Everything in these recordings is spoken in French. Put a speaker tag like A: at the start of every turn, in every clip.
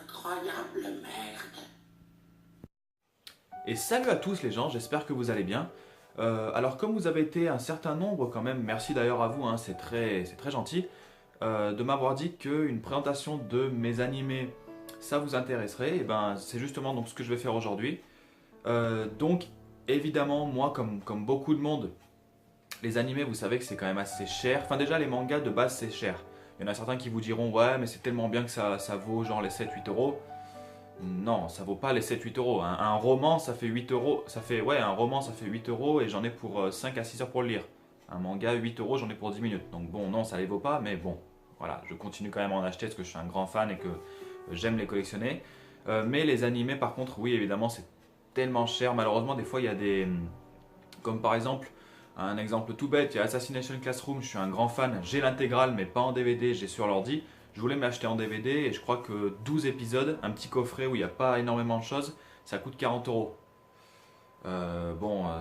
A: incroyable merde.
B: Et salut à tous les gens, j'espère que vous allez bien. Alors comme vous avez été un certain nombre quand même, merci d'ailleurs à vous, hein, c'est très gentil, de m'avoir dit qu'une présentation de mes animés, ça vous intéresserait, et ben c'est justement donc ce que je vais faire aujourd'hui. Donc évidemment, moi comme beaucoup de monde, les animés vous savez que c'est quand même assez cher. Enfin déjà les mangas de base c'est cher. Il y en a certains qui vous diront ouais mais c'est tellement bien que ça vaut genre les 7-8 euros. Non, ça vaut pas les 7-8 euros. Un roman, ça fait 8 euros. Un roman, ça fait 8 euros et j'en ai pour 5 à 6 heures pour le lire. Un manga, 8 euros, j'en ai pour 10 minutes. Donc bon, non, ça les vaut pas, mais bon, voilà, je continue quand même à en acheter parce que je suis un grand fan et que j'aime les collectionner. Mais les animés, par contre, oui, évidemment, c'est tellement cher. Malheureusement, des fois, il y a des. Comme par exemple, un exemple tout bête, il y a Assassination Classroom, je suis un grand fan, j'ai l'intégrale, mais pas en DVD, j'ai sur l'ordi. Je voulais m'acheter en DVD et je crois que 12 épisodes, un petit coffret où il n'y a pas énormément de choses, ça coûte 40 euros.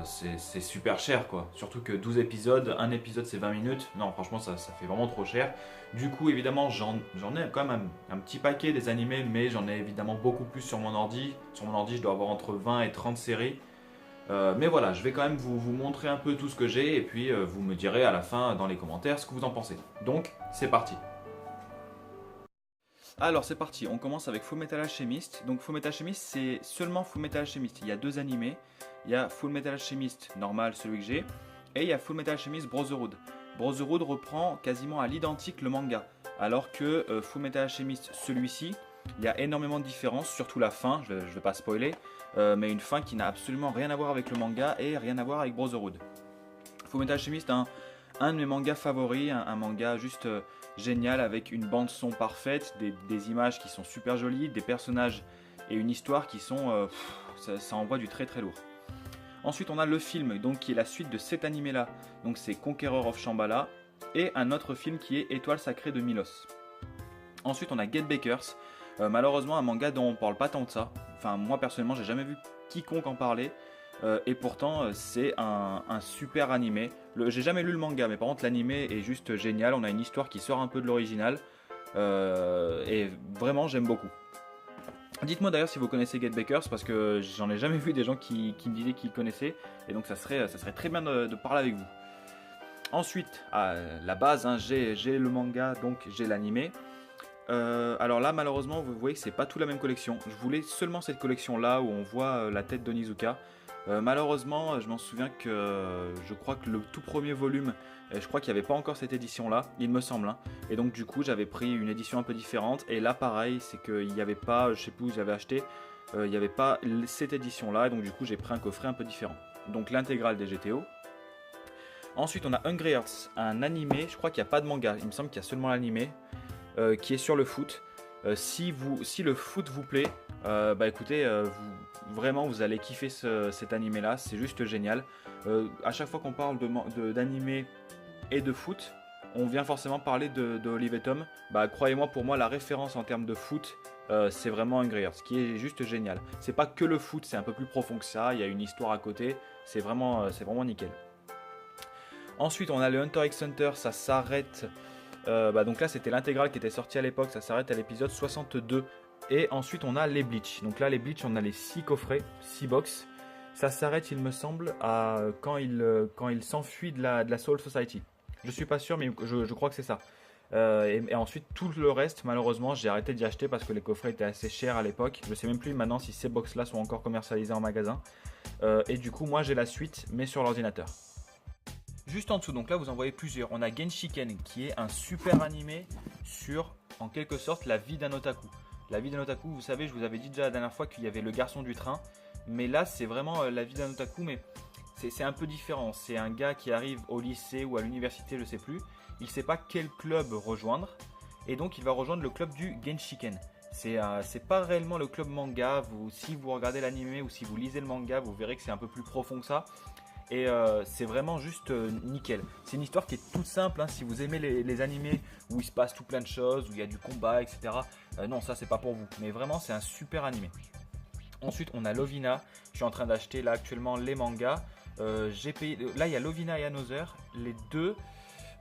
B: C'est super cher quoi. Surtout que 12 épisodes, un épisode c'est 20 minutes. Non, franchement, ça fait vraiment trop cher. Du coup, évidemment, j'en ai quand même un petit paquet des animés, mais j'en ai évidemment beaucoup plus sur mon ordi. Sur mon ordi, je dois avoir entre 20 et 30 séries. Mais voilà, je vais quand même vous montrer un peu tout ce que j'ai et puis vous me direz à la fin dans les commentaires ce que vous en pensez. Donc, c'est parti. Alors c'est parti, on commence avec Fullmetal Alchemist. Donc Fullmetal Alchemist, c'est seulement Fullmetal Alchemist. Il y a deux animés. Il y a Fullmetal Alchemist normal, celui que j'ai, et il y a Fullmetal Alchemist Brotherhood. Brotherhood reprend quasiment à l'identique le manga, alors que Fullmetal Alchemist, celui-ci, il y a énormément de différences, surtout la fin, je vais pas spoiler, mais une fin qui n'a absolument rien à voir avec le manga et rien à voir avec Brotherhood. Fullmetal Alchemist, un de mes mangas favoris, un manga juste génial avec une bande son parfaite, des images qui sont super jolies, des personnages et une histoire qui sont, ça envoie du très lourd. Ensuite on a le film donc, qui est la suite de cet animé là, donc c'est Conqueror of Shambhala, et un autre film qui est Étoile sacrée de Milos. Ensuite on a Get Bakers, malheureusement un manga dont on parle pas tant de ça, enfin moi personnellement j'ai jamais vu quiconque en parler. Et pourtant c'est un super animé. J'ai jamais lu le manga, mais par contre l'animé est juste génial. On a une histoire qui sort un peu de l'original et vraiment j'aime beaucoup. Dites-moi d'ailleurs si vous connaissez Get Bakers, parce que j'en ai jamais vu des gens qui me disaient qu'ils connaissaient, et donc ça serait très bien de parler avec vous. Ensuite, la base, hein, j'ai le manga, donc j'ai l'animé. Alors là malheureusement vous voyez que c'est pas tout la même collection. Je voulais seulement cette collection là où on voit la tête d'Onizuka. Malheureusement je m'en souviens que je crois que le tout premier volume, je crois qu'il n'y avait pas encore cette édition là, il me semble, hein. Et donc du coup j'avais pris une édition un peu différente, et là pareil c'est qu'il n'y avait pas, je sais plus où j'avais acheté, il n'y avait pas cette édition là, et donc du coup j'ai pris un coffret un peu différent. Donc l'intégrale des GTO. Ensuite on a Hungry Hearts, un animé, je crois qu'il n'y a pas de manga, il me semble qu'il y a seulement l'animé. Qui est sur le foot. Si le foot vous plaît, écoutez, vraiment vous allez kiffer cet animé là, c'est juste génial. À chaque fois qu'on parle d'animé et de foot, on vient forcément parler de Olive et Tom. Croyez-moi, pour moi la référence en termes de foot, c'est vraiment Hungry Hearts, qui est juste génial. C'est pas que le foot, c'est un peu plus profond que ça, il y a une histoire à côté, c'est vraiment nickel. Ensuite on a le Hunter x Hunter, ça s'arrête. Donc là c'était l'intégrale qui était sortie à l'époque, ça s'arrête à l'épisode 62. Et ensuite on a les Bleach. Donc là les Bleach, on a les 6 coffrets, 6 box. Ça s'arrête il me semble à quand il s'enfuit de la Soul Society. Je suis pas sûr mais je crois que c'est ça. Et ensuite tout le reste malheureusement j'ai arrêté d'y acheter parce que les coffrets étaient assez chers à l'époque. Je sais même plus maintenant si ces box là sont encore commercialisées en magasin. Et du coup moi j'ai la suite mais sur l'ordinateur. Juste en dessous, donc là vous en voyez plusieurs. On a Genshiken qui est un super animé sur, en quelque sorte, la vie d'un otaku. La vie d'un otaku, vous savez, je vous avais dit déjà la dernière fois qu'il y avait le garçon du train. Mais là, c'est vraiment la vie d'un otaku, mais c'est un peu différent. C'est un gars qui arrive au lycée ou à l'université, je ne sais plus. Il ne sait pas quel club rejoindre. Et donc il va rejoindre le club du Genshiken. C'est pas réellement le club manga. Si vous regardez l'animé ou si vous lisez le manga, vous verrez que c'est un peu plus profond que ça. Et c'est vraiment juste nickel. C'est une histoire qui est toute simple, hein. Si vous aimez les animés où il se passe tout plein de choses, où il y a du combat, etc. Non, ça c'est pas pour vous. Mais vraiment c'est un super animé. Ensuite on a Lovina. Je suis en train d'acheter là actuellement les mangas. J'ai payé. Là il y a Lovina et Another. Les deux,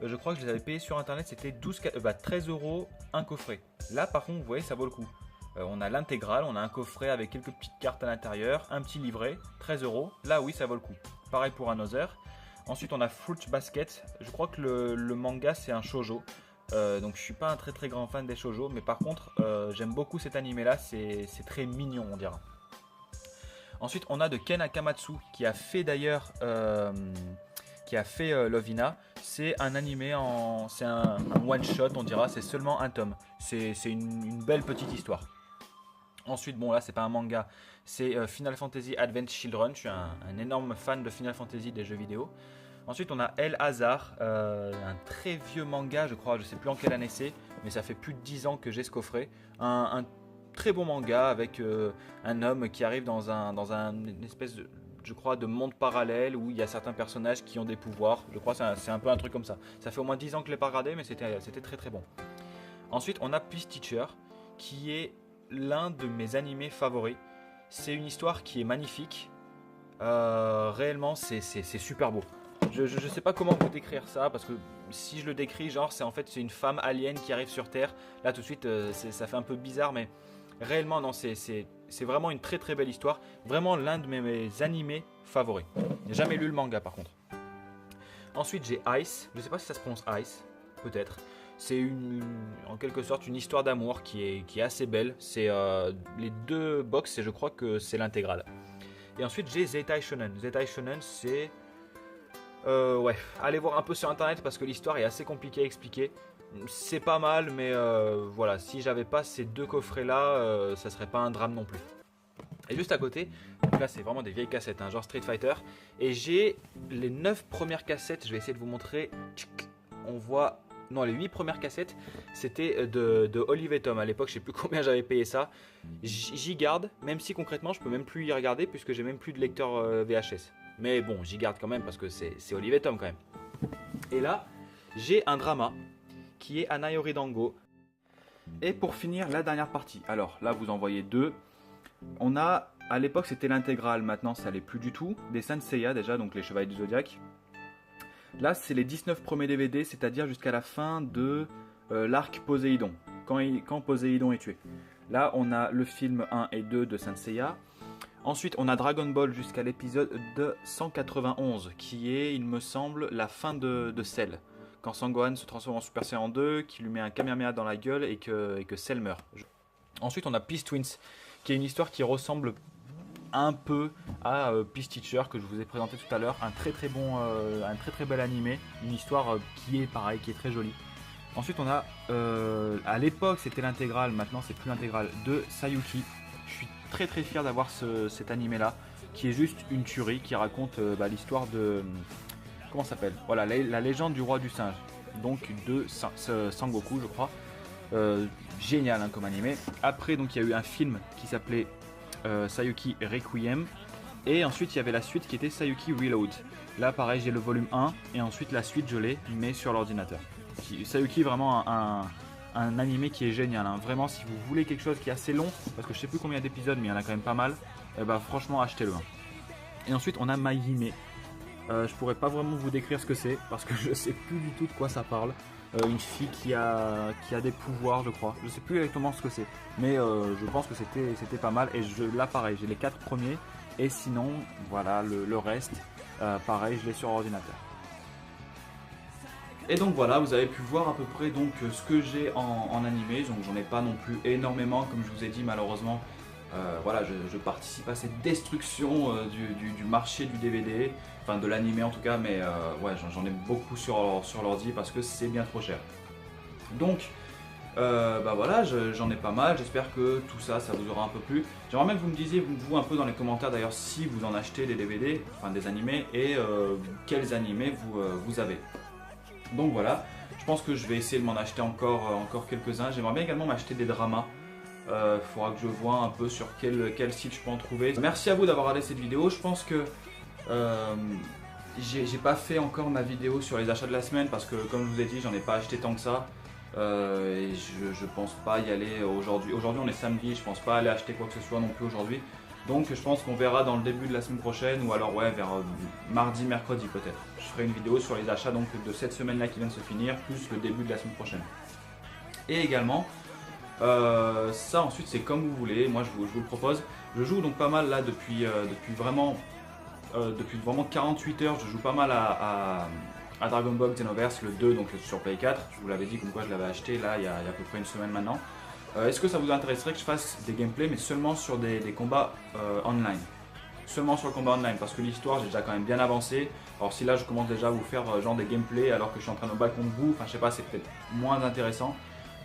B: je crois que je les avais payés sur internet. C'était 13 euros un coffret. Là par contre vous voyez ça vaut le coup. On a l'intégrale, on a un coffret avec quelques petites cartes à l'intérieur, un petit livret, 13 €. Là oui, ça vaut le coup. Pareil pour Another. Ensuite on a Fruit Basket. Je crois que le manga c'est un shoujo. Donc je suis pas un très grand fan des shoujo, mais par contre j'aime beaucoup cet animé là, c'est très mignon on dira. Ensuite on a de Ken Akamatsu qui a fait d'ailleurs Lovina. C'est un animé, c'est un one shot on dira, c'est seulement un tome. C'est une belle petite histoire. Ensuite bon là c'est pas un manga, c'est Final Fantasy Advent Children. Je suis un énorme fan de Final Fantasy des jeux vidéo. Ensuite on a El Hazard, un très vieux manga je crois, je sais plus en quelle année c'est, mais ça fait plus de 10 ans que j'ai ce coffret. Un très bon manga avec un homme qui arrive dans une espèce de, je crois, de monde parallèle où il y a certains personnages qui ont des pouvoirs. Je crois que c'est un peu un truc comme ça. Ça fait au moins 10 ans que je l'ai pas regardé, mais c'était très bon. Ensuite on a Peace Teacher qui est l'un de mes animés favoris. C'est une histoire qui est magnifique. Réellement c'est super beau. Je sais pas comment vous décrire ça, parce que si je le décris, genre c'est une femme alien qui arrive sur Terre. Là tout de suite ça fait un peu bizarre, mais réellement non, c'est vraiment une très belle histoire. Vraiment l'un de mes animés favoris. J'ai jamais lu le manga par contre. Ensuite j'ai Ice, je sais pas si ça se prononce Ice, peut-être. C'est en quelque sorte une histoire d'amour qui est assez belle. C'est les deux box et je crois que c'est l'intégrale. Et ensuite j'ai Zettai Shonen. Zettai Shonen c'est... ouais, allez voir un peu sur internet parce que l'histoire est assez compliquée à expliquer. C'est pas mal, mais voilà, si j'avais pas ces deux coffrets là, ça serait pas un drame non plus. Et juste à côté, donc là c'est vraiment des vieilles cassettes, hein, genre Street Fighter. Et j'ai les 9 premières cassettes, je vais essayer de vous montrer. On voit, non, les 8 premières cassettes, c'était de Olive et Tom. À l'époque, je sais plus combien j'avais payé ça. J'y garde, même si concrètement je peux même plus y regarder puisque j'ai même plus de lecteur VHS. Mais bon, j'y garde quand même parce que c'est Olive et Tom quand même. Et là, j'ai un drama qui est Anayori Dango. Et pour finir, la dernière partie. Alors là, vous en voyez deux. On a, à l'époque, c'était l'intégrale. Maintenant, ça l'est plus du tout. Des Saint Seiya déjà, donc les Chevaliers du Zodiaque. Là, c'est les 19 premiers DVD, c'est-à-dire jusqu'à la fin de l'arc Poséidon. Quand Poséidon est tué. Là, on a le film 1 et 2 de Saint Seiya. Ensuite, on a Dragon Ball jusqu'à l'épisode de 191, qui est, il me semble, la fin de Cell. Quand Sangohan se transforme en Super Saiyan 2, qui lui met un Kamehameha dans la gueule et que Cell meurt. Ensuite, on a Peace Twins, qui est une histoire qui ressemble un peu à Peace Teacher, que je vous ai présenté tout à l'heure. Un très bel animé, une histoire qui est pareil, qui est très jolie. Ensuite, on a, à l'époque, c'était l'intégrale, maintenant c'est plus l'intégrale, de Sayuki. Je suis très fier d'avoir cet animé là qui est juste une tuerie, qui raconte l'histoire de comment ça s'appelle, voilà, la légende du roi du singe, donc de Sangoku je crois. Génial hein, comme animé. Après donc il y a eu un film qui s'appelait Sayuki Requiem, et ensuite il y avait la suite qui était Sayuki Reload. Là pareil, j'ai le volume 1 et ensuite la suite je l'ai mais sur l'ordinateur. Sayuki vraiment un animé qui est génial, hein. Vraiment si vous voulez quelque chose qui est assez long, parce que je sais plus combien d'épisodes mais il y en a quand même pas mal, franchement achetez-le. Et ensuite on a My Hime. Je pourrais pas vraiment vous décrire ce que c'est parce que je sais plus du tout de quoi ça parle. Une fille qui a des pouvoirs je crois, je sais plus exactement ce que c'est, mais je pense que c'était pas mal. Et là pareil, j'ai les 4 premiers et sinon voilà le reste pareil, je l'ai sur ordinateur. Et donc voilà, vous avez pu voir à peu près donc ce que j'ai en animé. Donc j'en ai pas non plus énormément, comme je vous ai dit malheureusement. Voilà, je participe à cette destruction du marché du DVD, enfin de l'animé en tout cas, mais ouais, j'en ai beaucoup sur l'ordi parce que c'est bien trop cher. Donc voilà, j'en ai pas mal, j'espère que tout ça vous aura un peu plu. J'aimerais bien que vous me disiez, vous un peu dans les commentaires d'ailleurs, si vous en achetez des DVD, enfin des animés, et quels animés vous avez. Donc voilà, je pense que je vais essayer de m'en acheter encore quelques-uns. J'aimerais bien également m'acheter des dramas. Faudra que je vois un peu sur quel site je peux en trouver. Merci à vous d'avoir regardé cette vidéo. Je pense que j'ai pas fait encore ma vidéo sur les achats de la semaine parce que comme je vous ai dit, j'en ai pas acheté tant que ça. Et je pense pas y aller aujourd'hui. Aujourd'hui on est samedi, je pense pas aller acheter quoi que ce soit non plus aujourd'hui. Donc je pense qu'on verra dans le début de la semaine prochaine ou alors ouais vers mardi, mercredi peut-être. Je ferai une vidéo sur les achats donc de cette semaine là qui vient de se finir plus le début de la semaine prochaine. Et également Ça ensuite c'est comme vous voulez, moi je vous le propose. Je joue donc pas mal là depuis vraiment 48 heures, je joue pas mal à Dragon Ball Xenoverse, le 2, donc sur Play 4. Je vous l'avais dit comme quoi je l'avais acheté là il y a à peu près une semaine maintenant. Est-ce que ça vous intéresserait que je fasse des gameplays mais seulement sur des combats online? Seulement sur le combat online, parce que l'histoire j'ai déjà quand même bien avancé. Alors si là je commence déjà à vous faire genre des gameplays alors que je suis en train de me battre contre vous, enfin je sais pas, c'est peut-être moins intéressant.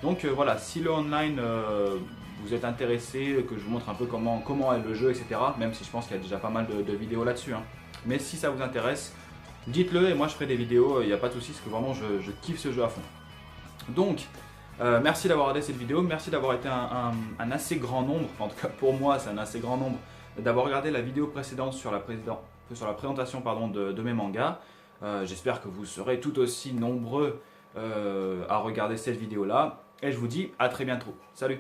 B: Donc voilà, si le online vous êtes intéressé, que je vous montre un peu comment est le jeu, etc. Même si je pense qu'il y a déjà pas mal de vidéos là-dessus, hein. Mais si ça vous intéresse, dites-le et moi je ferai des vidéos, il n'y a pas de souci, parce que vraiment je kiffe ce jeu à fond. Donc, merci d'avoir regardé cette vidéo, merci d'avoir été un assez grand nombre, enfin, en tout cas pour moi c'est un assez grand nombre, d'avoir regardé la vidéo précédente sur la présentation pardon, de mes mangas. J'espère que vous serez tout aussi nombreux à regarder cette vidéo là, et je vous dis à très bientôt. Salut!